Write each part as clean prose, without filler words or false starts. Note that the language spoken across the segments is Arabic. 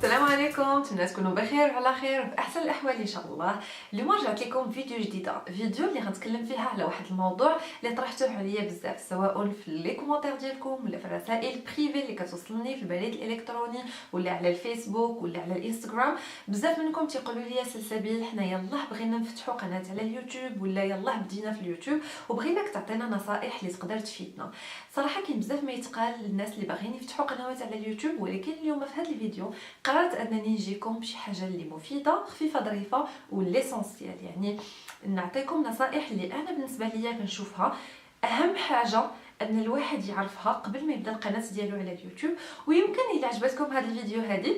السلام عليكم، نتمنى تكونوا بخير وعلى خير باحسن الاحوال ان شاء الله. اليوم رجعت لكم فيديو جديده، فيديو اللي غنتكلم فيها على واحد الموضوع اللي طرحتوه عليا بزاف، سواء في لي كومونتير ديالكم ولا في الرسائل بريفي اللي كتوصلني في البريد الالكتروني ولا على الفيسبوك ولا على الانستغرام. بزاف منكم تيقولوا لي سلسبيل حنا يلاه بغينا نفتحوا قناه على اليوتيوب ولا يلاه بدينا في اليوتيوب وبغيناك تعطينا نصائح اللي تقدر تفيدنا. صراحه كاين بزاف ما يتقال للناس اللي باغيين يفتحوا قنوات على اليوتيوب، ولكن اليوم في هذا الفيديو قررت انني نجيكم بشي حاجه اللي مفيده خفيفه ظريفه وليسونسيال، يعني نعطيكم نصائح اللي انا بالنسبه ليا كنشوفها اهم حاجه ان الواحد يعرفها قبل ما يبدا القناه ديالو على اليوتيوب. ويمكن الا عجبتكم هذا الفيديو هذه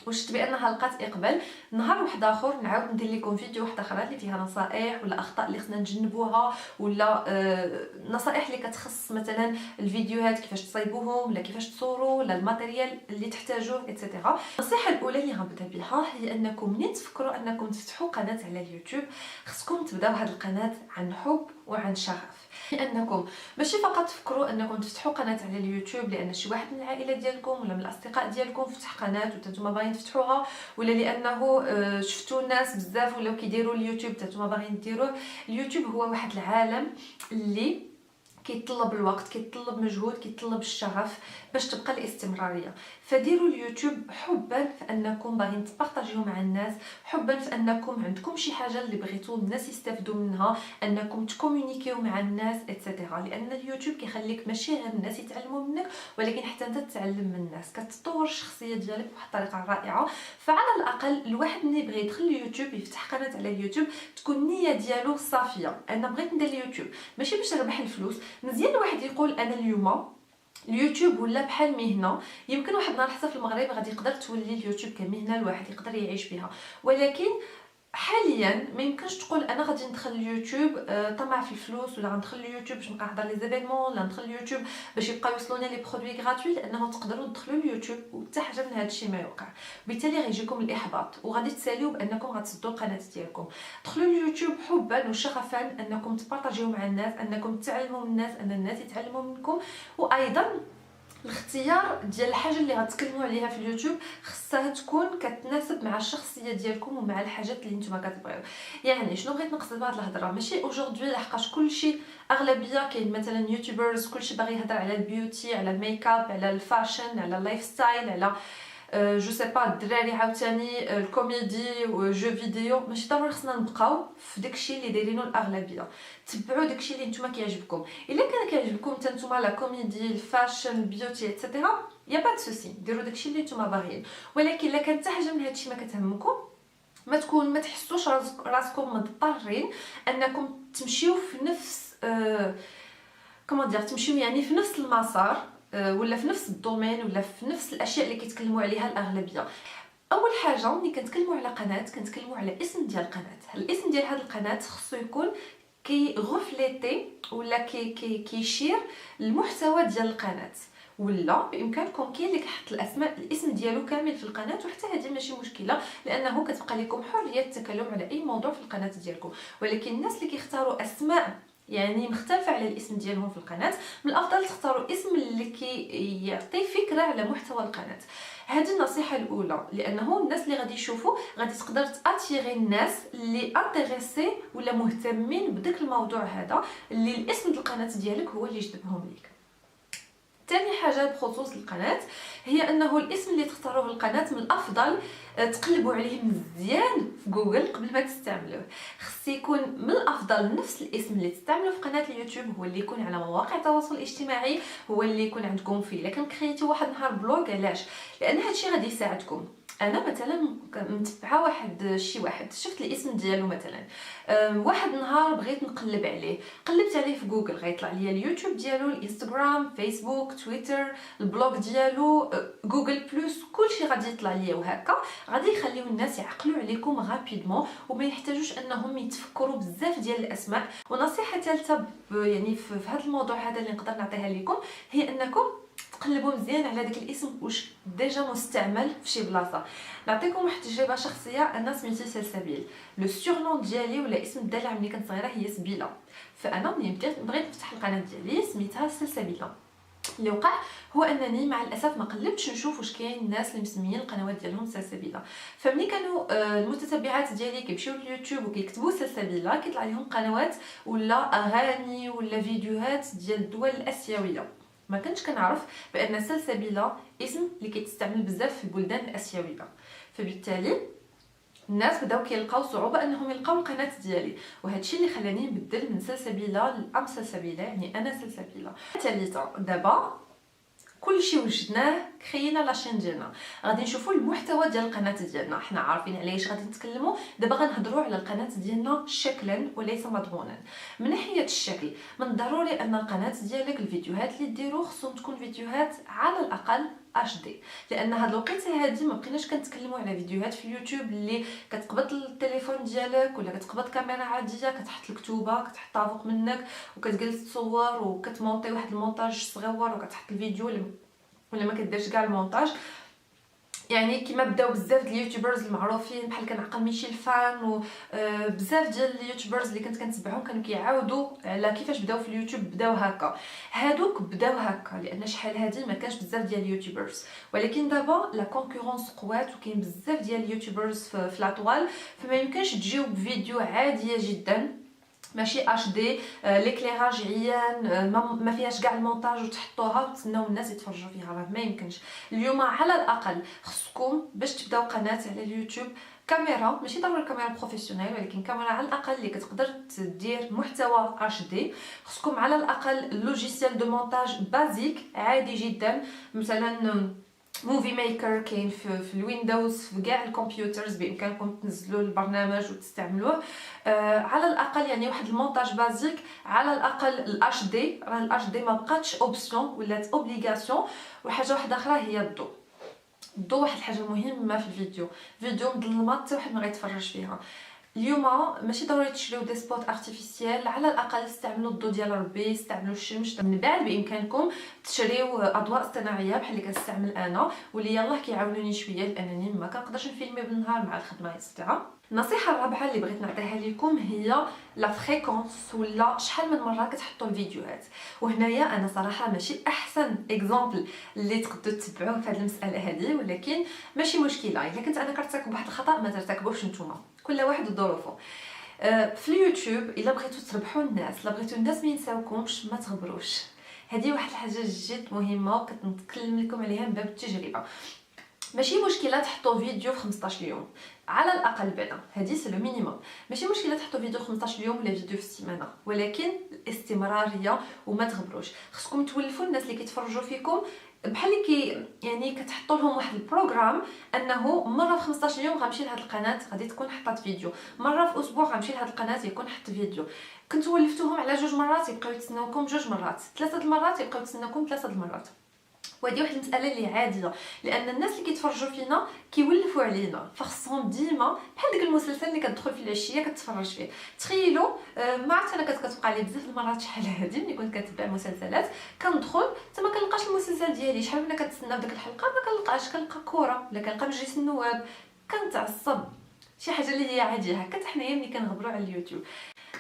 وشفت بانها لقات اقبال، نهار واحد اخر نعاود ندير لكم فيديو واحده اخرى اللي فيها نصائح ولا اخطاء اللي خصنا نتجنبوها، ولا نصائح اللي كتخص مثلا الفيديوهات كيفاش تصايبوهم ولا كيفاش تصوروا ولا الماتيريال اللي تحتاجوه ايتترا. النصيحه الاولى اللي غنبدا بها هي انكم منين تفكروا انكم تفتحوا قناه على اليوتيوب خصكم تبداو هذه القناه عن حب وعن شغف، لانكم ماشي فقط تفكروا انكم تفتحوا قناه على اليوتيوب لان شي واحد من العائله ديالكم ولا من الاصدقاء ديالكم فتح قناه وانتم باغيين تفتحوها، ولا لانه شفتوا الناس بزاف ولاو كيديروا اليوتيوب انتم باغيين ديروه. اليوتيوب هو واحد العالم اللي كيطلب الوقت، كيطلب مجهود، كيطلب الشغف باش تبقى الاستمراريه. فديروا اليوتيوب حبا في انكم باغيين تبارطاجيو مع الناس، حبا في انكم عندكم شي حاجه اللي بغيتو الناس يستافدوا منها، انكم تكومونيكيو مع الناس ايتترا. لان اليوتيوب كيخليك ماشي غير الناس يتعلموا منك ولكن حتى انت تتعلم من الناس، كتطور الشخصيه ديالك بواحد الطريقه رائعه. فعلى الاقل الواحد اللي يبغي يدخل اليوتيوب يفتح قناه على اليوتيوب تكون النيه ديالو صافيه، انا بغيت ندير اليوتيوب ماشي باش نربح الفلوس. مزيان الواحد يقول انا اليوم اليوتيوب ولا بحال مهنه، يمكن واحد النهار حتى في المغرب غادي يقدر تولي اليوتيوب كمهنه الواحد يقدر يعيش بها، ولكن حاليا ما يمكنش تقول انا غادي ندخل اليوتيوب طمع في الفلوس، ولا غندخل اليوتيوب باش نبقى نحضر لي زيفينمون، ولا ندخل اليوتيوب باش يبقاو يوصلوني لي برودوي غراتوي، لانه تقدروا تدخلوا اليوتيوب وحتى حاجه من هذا الشيء ما يوقع. بالتالي غيجيكم الاحباط وغادي تساليو بانكم غتسدوا القناه ديالكم. دخلوا اليوتيوب حبا وشغفا انكم تبارطاجيو مع الناس، انكم تعلموا من الناس، ان الناس يتعلموا منكم. وايضا الاختيار ديال الحاجه اللي غتكلموا عليها في اليوتيوب خصها تكون كتناسب مع الشخصيه ديالكم ومع الحاجات اللي نتوما كتبغيو. يعني شنو بغيت نقصد بهاد الهضره؟ ماشي اوجوردي لحقاش كلشي اغلبيه كاين مثلا يوتيوبرز كلشي باغي يهضر على البيوتي، على الميك اب، على الفاشن، على اللايف ستايل، على جو سي با الدراري عاوتاني الكوميدي وجو فيديو. ماشي ضروري خصنا نبقاو في داكشي اللي دايرينو الاغلبيه، تبعوا داكشي اللي نتوما كيعجبكم. الا كان كيعجبكم حتى نتوما لا كوميدي، الفاشن، البيوتي ايتترا، يا با سوسي ديروا داكشي اللي نتوما باغيين. ولكن الا كانت حتى حاجه من هادشي ما كتهمكم، ما تحسوش راسكم مضطرين انكم تمشيو في نفس تمشيو يعني في نفس المسار ولا في نفس الدومين ولا في نفس الاشياء اللي كيتكلموا عليها الاغلبيه. اول حاجه ملي كنتكلموا على قناه كنتكلموا على اسم ديال القناه. الاسم ديال هذه القناه خصو يكون غوفليتي ولا كيشير المحتوى ديال القناه، ولا بامكانكم كاين اللي كيحط الاسم ديالو كامل في القناه، وحتى هذه ماشي مشكله لانه كتبقى لكم حريه التكلم على اي موضوع في القناه ديالكم. ولكن الناس اللي كيختاروا اسماء يعني مختلفه على الاسم ديالهم في القناه، من الافضل تختاروا اسم اللي كيعطي فكره على محتوى القناه. هذه النصيحه الاولى، لانه الناس اللي غادي يشوفوا غادي تقدر تاتيغي الناس اللي انتريسي ولا مهتمين بداك الموضوع هذا اللي الاسم ديال القناه ديالك هو اللي يجذبهم ليك. ثاني حاجه بخصوص القناه هي انه الاسم اللي تختاروه القناه من الافضل تقلبوا عليه مزيان في جوجل قبل ما تستعملوه. خص يكون من الافضل نفس الاسم اللي تستعملوا في قناه اليوتيوب هو اللي يكون على مواقع التواصل الاجتماعي، هو اللي يكون عندكم فيه. لكن كريتي واحد نهار بلوغ، علاش؟ لان هادشي غادي يساعدكم. انا مثلا متبعه شي واحد شفت الاسم ديالو مثلا، واحد النهار بغيت نقلب عليه، قلبت عليه في جوجل غيطلع ليا اليوتيوب ديالو، الانستغرام، فيسبوك، تويتر، البلوغ ديالو، جوجل بلس، كلشي غادي يطلع ليا. وهكا غادي يخليو الناس يعقلوا عليكم غابيدمون وما يحتاجوش انهم يتفكروا بزاف ديال الاسماء. ونصيحه ثالثه يعني في هذا الموضوع هذا اللي نقدر نعطيها لكم هي انكم تقلبوا مزيان على داك الاسم واش ديجا مستعمل في شي بلاصه. نعطيكم واحد التجربه شخصيه. انا سميتي سلسبيل، لو سورنون ديالي ولا اسم الدلع ملي كنت صغيره هي سبيله. فانا ملي بغيت نفتح القناه ديالي سميتها سلسبيله. اللي وقع هو انني مع الاسف ما قلبتش نشوف واش كاين الناس اللي مسميين القنوات ديالهم سلسبيله. فملي كانوا المتتبعات ديالي كيمشيو لليوتيوب وكيكتبوا سلسبيله كيطلع لهم قنوات ولا اغاني ولا فيديوهات ديال الدول الاسيويه. ما كنتش كنعرف بان سلسبيله اسم اللي كيتستعمل بزاف في البلدان الاسيويه، فبالتالي الناس بداو كيلقاو صعوبه انهم يلقاو القناه ديالي، وهذا الشيء اللي خلاني نبدل من سلسبيله لام سلسبيله، يعني انا سلسبيله. ثالثا دابا كلشي وجدناه كرينا لاشين ديالنا، غادي نشوفوا المحتوى ديال القناه ديالنا. حنا عارفين علاش غادي نتكلموا دابا، غنهضروا على القناه ديالنا شكلا وليس مضمونا. من ناحيه الشكل من الضروري ان القناه ديالك الفيديوهات اللي ديروا خصهم تكون فيديوهات على الاقل HD، لان هاد الوقيته هادي ما بقيناش كنتكلموا على فيديوهات في اليوتيوب اللي كتقبض التليفون ديالك ولا كتقبض كاميرا عاديه كتحط الكتوبه كتحطها فوق منك وكتجلس تصور وكتمونطي واحد المونتاج صغير وكتحط الفيديو ولا ما كديرش كاع المونتاج. يعني كما بداو بزاف ديال اليوتيوبرز المعروفين بحال كنعقل ميشيل فان وبزاف ديال اليوتيوبرز اللي كنت كنتبعهم كانوا كيعاودوا على كيفاش بداو في اليوتيوب. بداو هكا، هادوك بداو هكا لان شحال هادي ما كانش بزاف ديال اليوتيوبرز، ولكن دابا لا كونكورونس قوات وكاين بزاف ديال اليوتيوبرز في لاطوال، فما يمكنش تجيو بفيديو عاديه جدا ماشي اش دي ليكليراج عيان ما فيهاش كاع المونتاج وتحطوها وتسناو الناس يتفرجوا فيها، راه ما يمكنش. اليوم على الاقل خصكم باش تبداو قناه على اليوتيوب كاميرا، ماشي ضروري كاميرا بروفيسيونيل ولكن كاميرا على الاقل اللي كتقدر تدير محتوى اش دي. خصكم على الاقل لوجيسيال دو مونتاج بازيك عادي جدا، مثلا موفي ميكر كاين في الويندوز في كاع الكمبيوترز، بامكانكم تنزلوا البرنامج وتستعملوه. على الاقل يعني واحد المونتاج بازيك، على الاقل الاتش دي، راه الاتش دي ما بقاتش اوبسيون ولات اوبليغاسيون. وحاجه واحده اخرى هي الضوء واحد الحاجه مهمه في الفيديو مظلمه حتى واحد ما غيتفرج فيها. اليوم ماشي ضروري تشريو دي سبوت ارتيفيسيال، على الاقل استعملوا الضوء ديال ربي، استعملوا الشمس. من بعد بامكانكم تشريو اضواء اصطناعيه بحال اللي كنستعمل انا واللي يلاه كيعاونوني شويه لانني ما كنقدرش نفيلمي بالنهار مع الخدمه اكسترا. النصيحه الرابعه اللي بغيت نعطيها لكم هي لا فريكونس، ولا شحال من مره كتحطوا الفيديوهات. وهنايا انا صراحه ماشي احسن اكزامبل اللي تقدروا تتبعوه في هذه المساله هذه، ولكن ماشي مشكله الا كنت انا كنرتكب واحد الخطا ما ترتكبوش نتوما، كل واحد وظروفه. في اليوتيوب الا بغيتو تربحوا الناس، الا بغيتو الناس ما ينساوكمش ما تغبروش. هذه واحد الحاجه جد مهمه وكنتكلم لكم عليها من باب التجربه. ماشي مشكله تحطوا فيديو في 15 يوم على الاقل بعدا، هذه سي لو مينيموم. ماشي مشكله تحطوا فيديو 15 يوم ولا فيديو في السيمانه، ولكن الاستمراريه وما تغبروش. خصكم تولفوا الناس اللي كيتفرجوا فيكم بحال اللي يعني كتحطوا لهم واحد البروغرام انه مره في 15 يوم غنمشي لهاد القناه غادي تكون حطات فيديو، مره في اسبوع غنمشي لهاد القناه يكون حط فيديو. كنتو ولفتوهم على 2 مرات يبقاو يتسناوكم 2 مرات، 3 المرات يبقاو يتسناوكم 3 المرات. وهذه واحد المساله اللي عاديه لان الناس اللي كيتفرجوا فينا كيولفوا علينا، فخصهم ديما بحال داك المسلسل اللي كتدخل في العشيه كتفرج فيه. تخيلوا ما عرفت انا كتوقع لي بزاف المرات شحال هادي ملي كنت كنتبع مسلسلات كندخل حتى ما كنلقاش المسلسل ديالي، شحال ملي كنتسنى في ديك الحلقه ما كنلقاش، كنلقى كره ولا كنلقى مجلس النواب، كنتعصب. شي حاجه اللي هي عاديه هكا حتى حنايا ملي كنغبروا على اليوتيوب.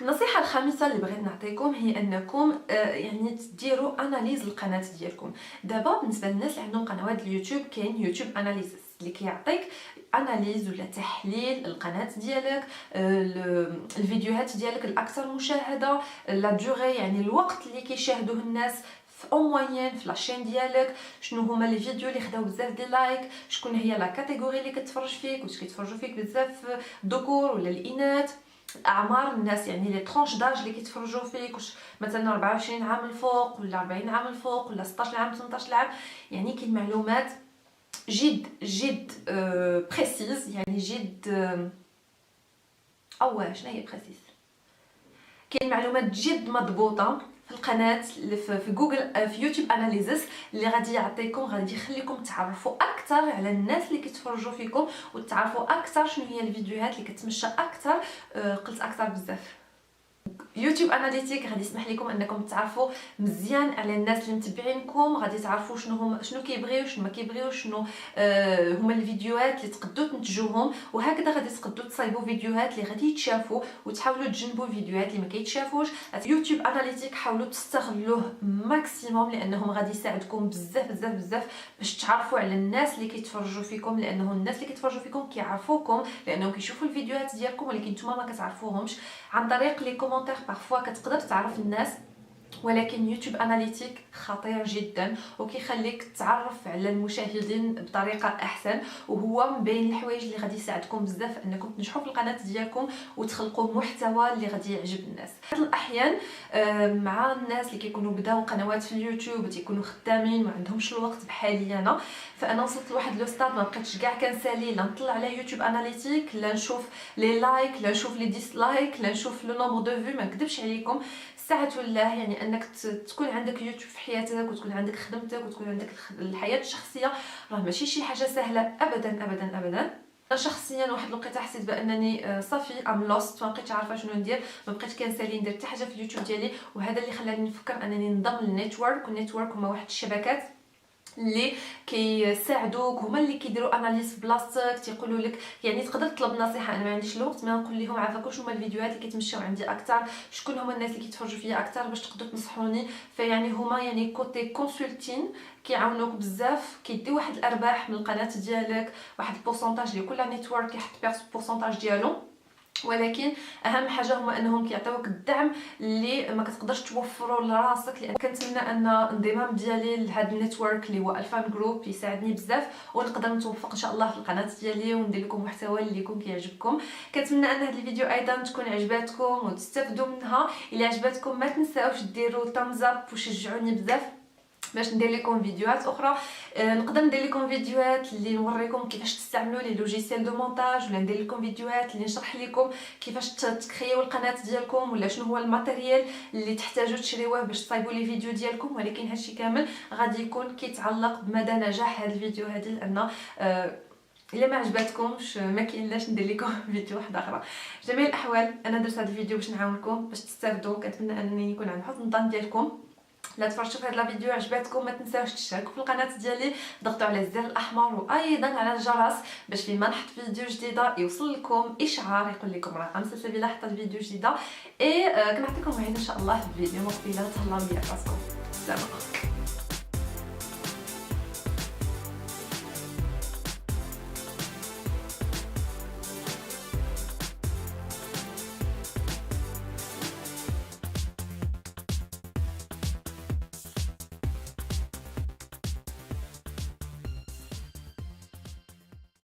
النصيحه الخامسه اللي بغيت نعطيكم هي انكم يعني تديروا اناليز القناه ديالكم. دابا بالنسبه للناس اللي عندهم قنوات اليوتيوب كاين يوتيوب اناليسيس اللي كيعطيك اناليز ولا تحليل القناه ديالك، الفيديوهات ديالك الاكثر مشاهده، لا دوغي يعني الوقت اللي كيشاهدوه الناس في او موين في لاشين ديالك، شنو هما لي فيديو اللي خداو بزاف ديال لايك، شكون هي لا كاتيجوري اللي كتفرج فيك، واش كيتفرجوا فيك بزاف ذكور ولا الاناث، اعمار الناس يعني لي ترونش داج اللي كيتفرجوا فيك، واش مثلا 24 عام الفوق ولا 40 عام الفوق ولا 16 عام 18 عام. يعني كاين معلومات جد بريسيز، يعني جد شنو هي بريسيز، كاين معلومات جد مضبوطه في القناه في جوجل في يوتيوب اناليزيس اللي غادي يعطيكم، غادي يخليكم تعرفوا اكثر على الناس اللي كيتفرجوا فيكم وتعرفوا اكثر شنو هي الفيديوهات اللي كتمشى اكثر. قلت اكثر بزاف. يوتيوب اناليتيك غادي يسمح لكم انكم تعرفوا مزيان على الناس اللي متبعينكم، غادي تعرفوا شنو كيبغيو شنو ما كيبغيوش، شنو هما الفيديوهات اللي تقدروا تنتجوهم، وهكذا غادي تقدروا تصايبوا فيديوهات اللي غادي يتشافوا وتحاولوا تجنبوا الفيديوهات اللي ما كيتشافوش. يوتيوب اناليتيك حاولوا تستغلوه ماكسيموم لانهم غادي يساعدكم بزاف بزاف بزاف باش تعرفوا على الناس اللي كيتفرجوا فيكم، لانه الناس اللي كيتفرجوا فيكم كيعرفوكم لانهم كيشوفوا الفيديوهات ديالكم، ولكن نتوما ما كتعرفوهمش. عن طريق لي كومونتير بارفوا كتقدر تعرف الناس، ولكن يوتيوب اناليتيك خطير جدا وكيخليك تعرف على المشاهدين بطريقه احسن، وهو من بين الحوايج اللي غادي يساعدكم بزاف انكم تنجحوا في القناه ديالكم وتخلقوا محتوى اللي غادي يعجب الناس. في بعض الاحيان مع الناس اللي كيكونوا بداو قنوات في اليوتيوب وتيكونوا خدامين ما عندهمش الوقت بحالي انا، فانا وصلت لواحد لو ستاد ما بقيتش كاع كنسالي لا نطلع على يوتيوب اناليتيك، لا نشوف لي لايك، لا نشوف لي ديسلايك، لا نشوف لو نومبر دو فيو. ما نكذبش عليكم ساعة الله يعني انك تكون عندك يوتيوب في حياتك وتكون عندك خدمتك وتكون عندك الحياة الشخصية، راه ماشي شي حاجة سهلة ابدا ابدا ابدا. انا شخصيا واحد الوقيته حسيت بانني صافي ام لوست، ما بقيتش عارفه شنو ندير، ما بقيتش كنسالي ندير حتى حاجه في اليوتيوب ديالي، وهذا اللي خلاني نفكر انني ننضم للنيتورك. والنيتورك هما واحد الشبكات اللي كيساعدوك، هما اللي كيديروا اناليز في بلاصتك، تيقولوا لك يعني تقدر تطلب نصيحه. انا ما عنديش الوقت، ما نقول لهم عافاكم شنو هما الفيديوهات اللي كيتمشاو عندي اكثر، شكون هما الناس اللي كيتفرجوا فيا اكثر باش تقدروا تنصحوني. فيعني هما يعني كوتي كونسلتين كيعاونوك بزاف، كيدي واحد الارباح من القناه ديالك، واحد البورسونتاج لكل نيتورك كيحط بورسونتاج ديالو، ولكن اهم حاجه هما انهم كيعطيوك الدعم اللي ما كتقدرش توفروا لراسك. لان كنتمنى ان الانضمام ديالي لهذا النيتورك اللي هو الفان جروب يساعدني بزاف، ونقدر نتوفق ان شاء الله في القناه ديالي وندير لكم محتوى اللي يكون كيعجبكم. كنتمنى ان هذا الفيديو ايضا تكون عجباتكم وتستافدوا منها. الا عجباتكم ما تنساوش ديروا تامز اب وشجعوني بزاف باش ندير لكم فيديوهات اخرى. نقدر ندير لكم فيديوهات اللي نوريكم كيفاش تستعملوا لي لوجيسيال دو مونتاج، ولا ندير لكم فيديوهات اللي نشرح لكم كيفاش تكريو القناه ديالكم، ولا شنو هو الماتيريال اللي تحتاجوا تشريوه باش تصايبوا لي فيديو ديالكم. ولكن هادشي كامل غادي يكون كيتعلق بمدى نجاح هذا الفيديو هذه، لان الا ما عجباتكمش ما كاينلاش ندير لكم فيديو واحد اخرى. جميع الاحوال انا درت هذا الفيديو باش نعاونكم باش تستافدوا. كنتمنى انني نكون عند حسن الظن ديالكم. لا تفرجتوا في هذا الفيديو عجباتكم ما تنساوش تشتركوا في القناه ديالي، ضغطوا على الزر الاحمر وايضا على الجرس باش فيما نحط فيديو جديده يوصل لكم اشعار يقول لكم راه امس سلسله حطيت فيديو جديده. كنعطيكم موعد ان شاء الله في الفيديو مقبله. تهلاو ليا راسكم. سلام.